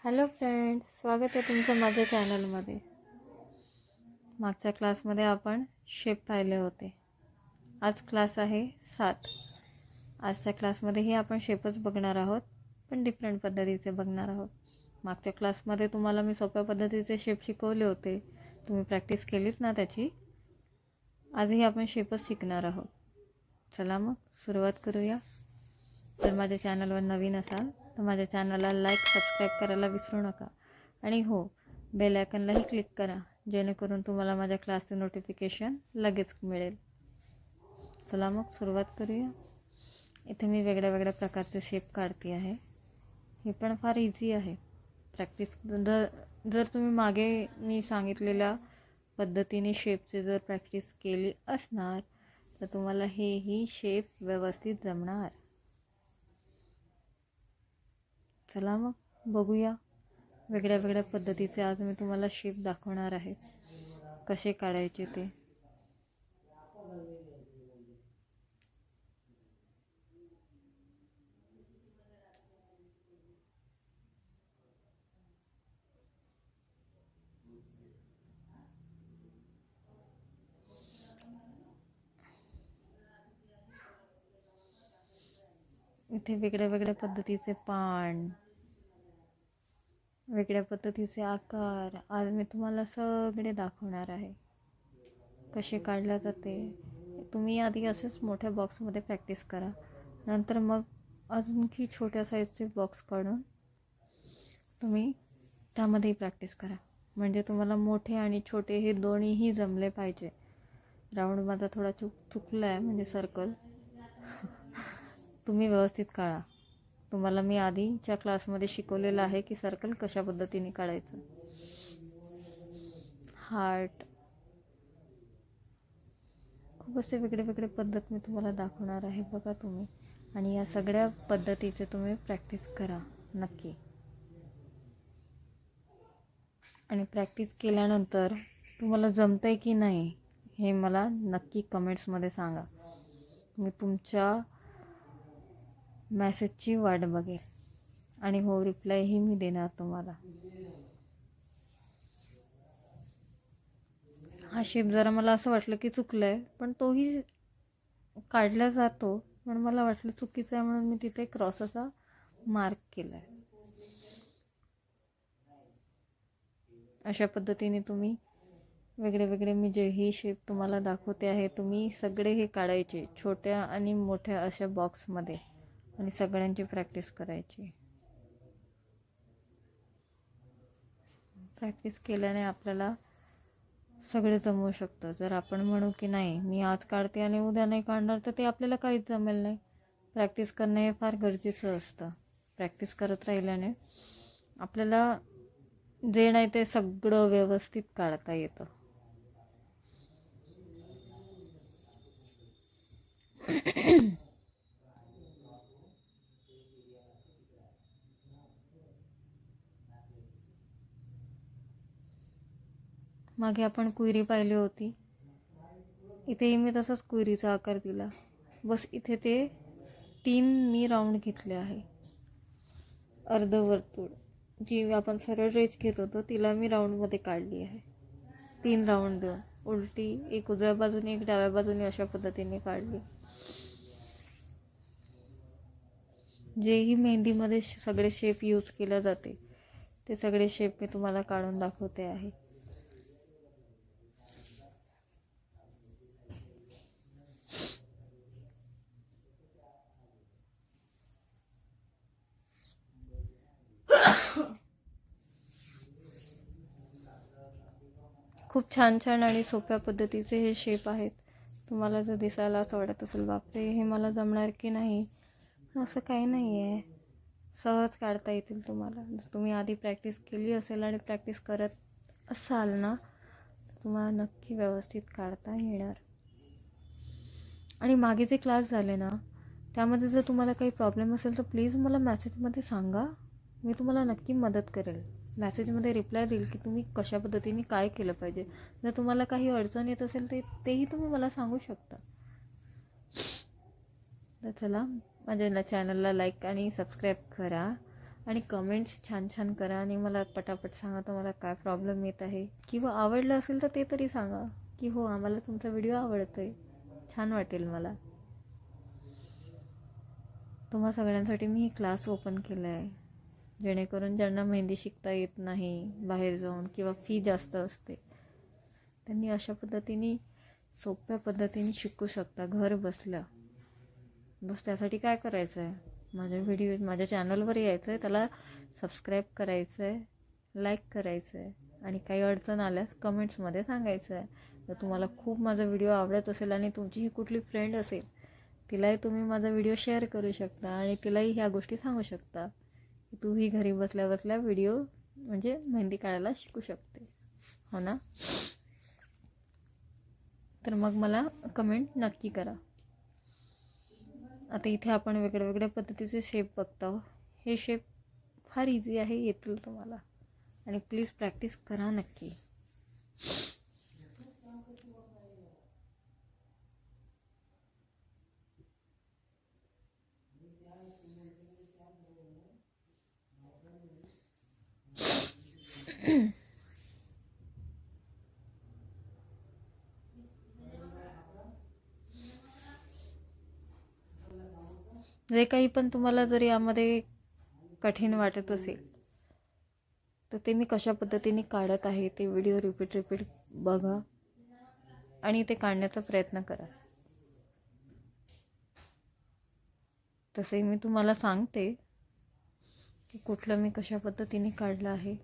Hello friends, स्वागत आहे तुमचं माझ्या चॅनलमध्ये. मागच्या क्लासमध्ये आपण शेप पाहिले होते. आज क्लास आहे 7. आजच्या क्लासमध्येही आपण शेपच बघणार आहोत, पण डिफरंट पद्धतीचे बघणार आहोत. मागच्या क्लासमध्ये तुम्हाला मी सोप्या पद्धतीचे शेप शिकवले होते, तुम्ही प्रॅक्टिस केलीत ना त्याची. आजही आपण शेपच शिकणार आहोत. चला मग सुरुवात करूया. जर माझ्या चॅनलवर नवीन असाल तर माझ्या चॅनलला लाईक सबस्क्राईब करायला विसरू नका. आणि हो, बेल आयकॉनलाही क्लिक करा, जेणेकरून तुम्हाला माझ्या क्लासचे नोटिफिकेशन लगेच मिळेल. चला मग सुरुवात करूया. इथे मी वेगळ्या वेगळ्या प्रकारचे शेप काढते आहे. हे पण फार इझी आहे. प्रॅक्टिस जर तुम्ही मागे मी सांगितलेल्या पद्धतीने शेपचे जर प्रॅक्टिस केली असणार तर तुम्हाला हेही शेप व्यवस्थित जमणार. चला मग बघूया. वेगळ्या वेगळ्या पद्धतीचे आज मी तुम्हाला शेप दाखवणार आहे, कसे काढायचे ते. इथे वेगळ्या वेगळ्या पद्धतीचे पान, वेगळ्या पद्धतीचे आकार आज मी तुम्हाला सगळे दाखवणार आहे, कसे काढले जाते. तुम्ही आधी असेच मोठ्या बॉक्समध्ये प्रॅक्टिस करा, नंतर मग आणखी छोट्या साईजचे बॉक्स काढून तुम्ही त्यामध्येही प्रॅक्टिस करा. म्हणजे तुम्हाला मोठे आणि छोटे हे दोन्हीही जमले पाहिजे. राऊंड माझा थोडा चुकला आहे, म्हणजे सर्कल तुम्ही व्यवस्थित काढा. तुम्हाला मी आधीच्या क्लासमध्ये शिकवलेलं आहे की सर्कल कशा पद्धतीने काढायचं. हार्ट, खूप असे वेगळे वेगळे पद्धत मी तुम्हाला दाखवणार आहे, बघा तुम्ही. आणि या सगळ्या पद्धतीचे तुम्ही प्रॅक्टिस करा नक्की. आणि प्रॅक्टिस केल्यानंतर तुम्हाला जमतंय की नाही हे मला नक्की कमेंट्समध्ये सांगा. मी तुमच्या मेसेजची वाट बघेल आणि हो, रिप्लायही मी देणार तुम्हाला. हा शेप जरा मला असं वाटलं की चुकलं आहे, पण तोही काढला जातो, पण मला वाटलं चुकीचं आहे म्हणून मी तिथे क्रॉस असा मार्क केला आहे. अशा पद्धतीने तुम्ही वेगळे वेगळे मी जेही शेप तुम्हाला दाखवते आहे, तुम्ही सगळे हे काढायचे छोट्या आणि मोठ्या अशा बॉक्समध्ये आणि सगळ्यांची प्रॅक्टिस करायची. प्रॅक्टिस केल्याने आपल्याला सगळे जमवू शकतं. जर आपण म्हणू की नाही मी आज काढते आणि उद्या नाही काढणार, तर ते आपल्याला काहीच जमेल नाही. प्रॅक्टिस करणं हे फार गरजेचं असतं. प्रॅक्टिस करत राहिल्याने आपल्याला जे नाही ते सगळं व्यवस्थित काढता येतं. मागे आपण कुयरी पाहिली होती, इथेही मी तसाच कुयरीचा आकार दिला. बस इथे ते 3 मी राऊंड घेतले आहे. अर्धवर्तुळ जी आपण सरळ रेष घेत होतो तिला मी राऊंडमध्ये काढली आहे. 3 राऊंड देऊन उलटी, एक उजव्या बाजूने एक डाव्या बाजूने अशा पद्धतीने काढली. जेही मेहंदीमध्ये सगळे शेप यूज केले जाते ते सगळे शेप मी तुम्हाला काढून दाखवते आहे. खूप छान छान आणि सोप्या पद्धतीचे हे शेप आहेत. तुम्हाला जर दिसायला असं वाटत असेल बापरे हे मला जमणार की नाही, असं काही नाही आहे. सहज काढता येतील तुम्हाला. जर तुम्ही आधी प्रॅक्टिस केली असेल आणि प्रॅक्टिस करत असाल ना, तर तुम्हाला नक्की व्यवस्थित काढता येणार. आणि मागे जे क्लास झाले ना त्यामध्ये जर तुम्हाला काही प्रॉब्लेम असेल तर प्लीज मला मेसेजमध्ये सांगा, मी तुम्हाला नक्की मदत करेल. मेसेजमध्ये रिप्लाय देईल की तुम्ही कशा पद्धतीने काय केलं पाहिजे. जर तुम्हाला काही अडचण येत असेल तेही तुम्ही मला सांगू शकता. तर चला, माझ्या चॅनलला लाईक आणि सबस्क्राईब करा आणि कमेंट्स छान छान करा आणि मला पटापट सांगा तुम्हाला काय प्रॉब्लेम येत आहे, किंवा आवडलं असेल तर ते तरी सांगा की हो आम्हाला तुमचा व्हिडिओ आवडतो आहे. छान वाटेल मला. तुम्हा सगळ्यांसाठी मी ही क्लास ओपन केला आहे, जेणेकरून ज्यांना मेहंदी शिकता येत नाही बाहेर जाऊन किंवा फी जास्त असते, त्यांनी अशा पद्धतीने सोप्या पद्धतीने शिकू शकता घर बसल्या. बस त्यासाठी काय करायचं आहे, माझ्या चॅनलवर यायचं आहे, त्याला सबस्क्राईब करायचं आहे, लाईक करायचं आहे आणि काही अडचण आल्यास कमेंट्समध्ये सांगायचं आहे. जर तुम्हाला खूप माझा व्हिडिओ आवडत असेल आणि तुमची ही कुठली फ्रेंड असेल, तिलाही तुम्ही माझा व्हिडिओ शेअर करू शकता आणि तिलाही ह्या गोष्टी सांगू शकता की तूही घरी बसल्या बसल्या व्हिडिओ म्हणजे मेहंदी काढायला शिकू शकते, हो ना. तर मग मला कमेंट नक्की करा. आता इथे आपण वेगळ्या पद्धतीचे शेप बघतो. हे शेप फार इझी आहे, येतील तुम्हाला, आणि प्लीज प्रॅक्टिस करा नक्की. जे काही पण तुम्हाला जर यामध्ये कठीण वाटत असेल तर ते मी कशा पद्धतीने काढत आहे ते व्हिडिओ रिपीट बघा आणि ते काढण्याचा प्रयत्न करा. तसे मी तुम्हाला सांगते की कुठलं मी कशा पद्धतीने काढलं आहे.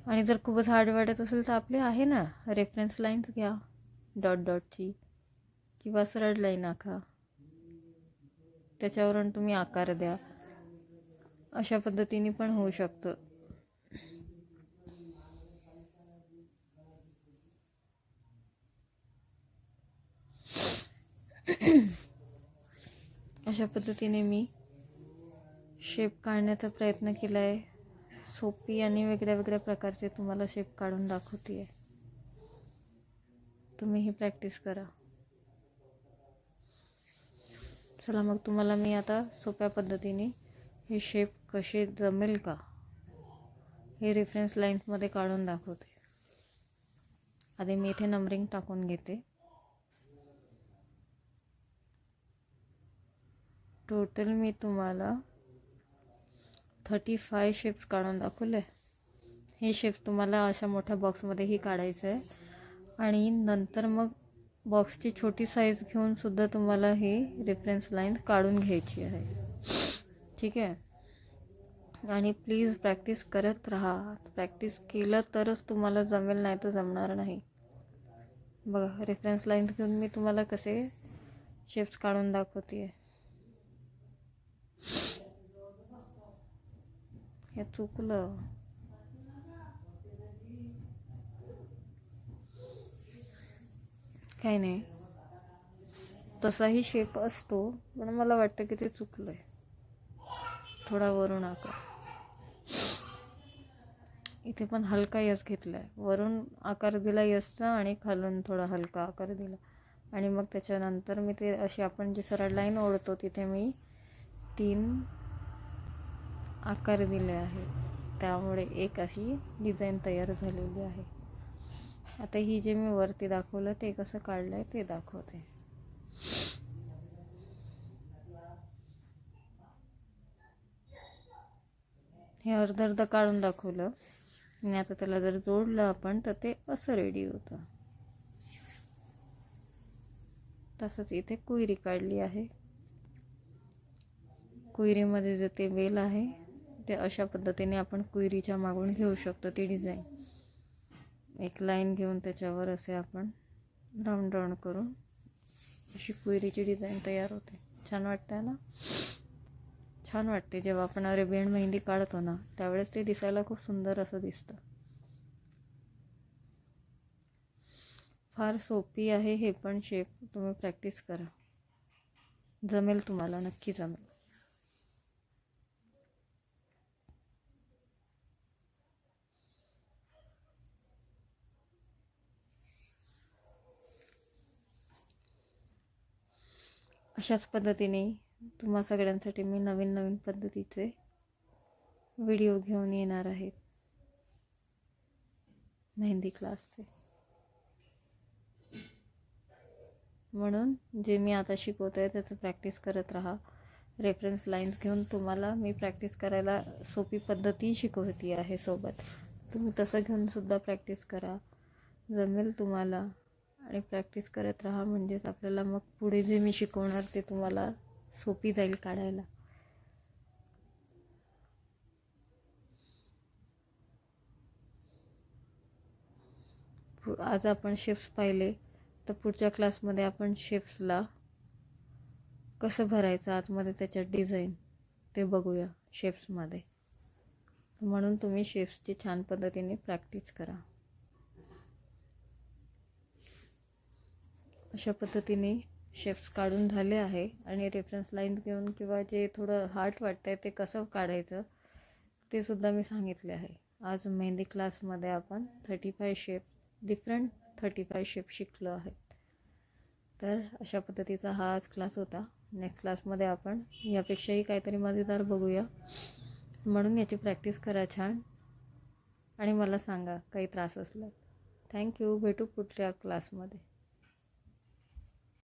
आणि जर खूपच हार्ड वाटत असेल तर आपले आहे ना रेफरन्स लाईन्स घ्या, डॉटची किंवा सरळ लाईन आखा, त्याच्यावरून तुम्ही आकार द्या. अशा पद्धतीने पण होऊ शकतं. अशा पद्धतीने मी शेप काढण्याचा प्रयत्न केला आहे. सोपी आणि वेगळ्या प्रकारचे तुम्हाला शेप काढून दाखवते आहे. तुम्हीही प्रॅक्टिस करा. चला मग तुम्हाला मी आता सोप्या पद्धतीने हे शेप कसे जमेल का हे रेफरन्स लाईन्समध्ये काढून दाखवते. आधी मी इथे नंबरिंग टाकून घेते. टोटल मी तुम्हाला 35 शेप्स काढून दाखवले. हे शेप्स तुम्हाला अशा मोठ्या बॉक्समध्येही काढायचं आहे आणि नंतर मग बॉक्सची छोटी साईज घेऊन सुद्धा तुम्हाला हे रेफरन्स लाईन काढून घ्यायची आहे. ठीक आहे. आणि प्लीज प्रॅक्टिस करत राहा. प्रॅक्टिस केलं तरच तुम्हाला जमेल, नाही तर जमणार नाही. बघा रेफरन्स लाईन घेऊन मी तुम्हाला कसे शेप्स काढून दाखवते आहे. हे चुकलं. काही नाही, तसाही शेप असतो, पण मला वाटतं की ते चुकलं आहे. थोडा वरून आकार, इथे पण हलका यस घेतला आहे. वरून आकार दिला यसचा आणि खालून थोडा हलका आकार दिला. आणि मग त्याच्यानंतर मी ते अशी आपण जी सरळ लाईन ओढतो तिथे मी 3 आकार दिले आहे. त्यामुळे एक अशी डिझाईन तयार झालेली आहे. आता ही जे मी वरती दाखवलं ते कसं काढलं आहे ते दाखवते. हे अर्ध काढून दाखवलं आणि आता त्याला जर जोडलं आपण तर ते असं रेडी होतं. तसंच इथे कुयरी काढली आहे. कुयरीमध्ये जे ते वेल आहे ते अशा पद्धतीने आपण कुयरीच्या मागून घेऊ शकतो. ती डिझाईन एक लाईन घेऊन त्याच्यावर असे आपण राऊंड करून अशी कुयरीची डिझाईन तयार होते. छान वाटतं ना. छान वाटते जेव्हा आपण अरेबियन मेहंदी काढतो ना, त्यावेळेस ते दिसायला खूप सुंदर असं दिसतं. फार सोपी आहे हे पण शेप. तुम्ही प्रॅक्टिस करा, जमेल तुम्हाला, नक्की जमेल. अशाच पद्धतीने तुम्हा सगळ्यांसाठी मी नवीन पद्धतीचे व्हिडिओ घेऊन येणार आहेत मेहंदी क्लासचे. म्हणून जे मी आता शिकवते त्याचं प्रॅक्टिस करत राहा. रेफरन्स लाईन्स घेऊन तुम्हाला मी प्रॅक्टिस करायला सोपी पद्धती शिकवती आहे सोबत. तुम्ही तसं घेऊनसुद्धा प्रॅक्टिस करा, जमेल तुम्हाला. आणि प्रॅक्टिस करत राहा म्हणजेच आपल्याला मग पुढे जे मी शिकवणार ते तुम्हाला सोपी जाईल काढायला. आज आपण शेप्स पाहिले, तर पुढच्या क्लासमध्ये आपण शेप्सला कसं भरायचं आतमध्ये त्याच्यात डिझाईन ते बघूया शेप्समध्ये. म्हणून तुम्ही शेप्सची छान पद्धतीने प्रॅक्टिस करा. अशा पद्धतीने शेप्स काढून झाले आहे आणि रेफरन्स लाईन घेऊन किंवा जे थोडं हार्ड वाटतंय ते कसं काढायचं ते सुद्धा मी सांगितले आहे. आज मेहंदी क्लासमध्ये आपण 35 शेप डिफरंट 35 शेप शिकलो आहेत. तर अशा पद्धतीचा हा आज क्लास होता. नेक्स्ट क्लासमध्ये आपण यापेक्षाही काहीतरी मजेदार बघूया. म्हणून याची प्रॅक्टिस करा छान आणि मला सांगा काही त्रास असला. थँक्यू. भेटू पुढच्या क्लासमध्ये.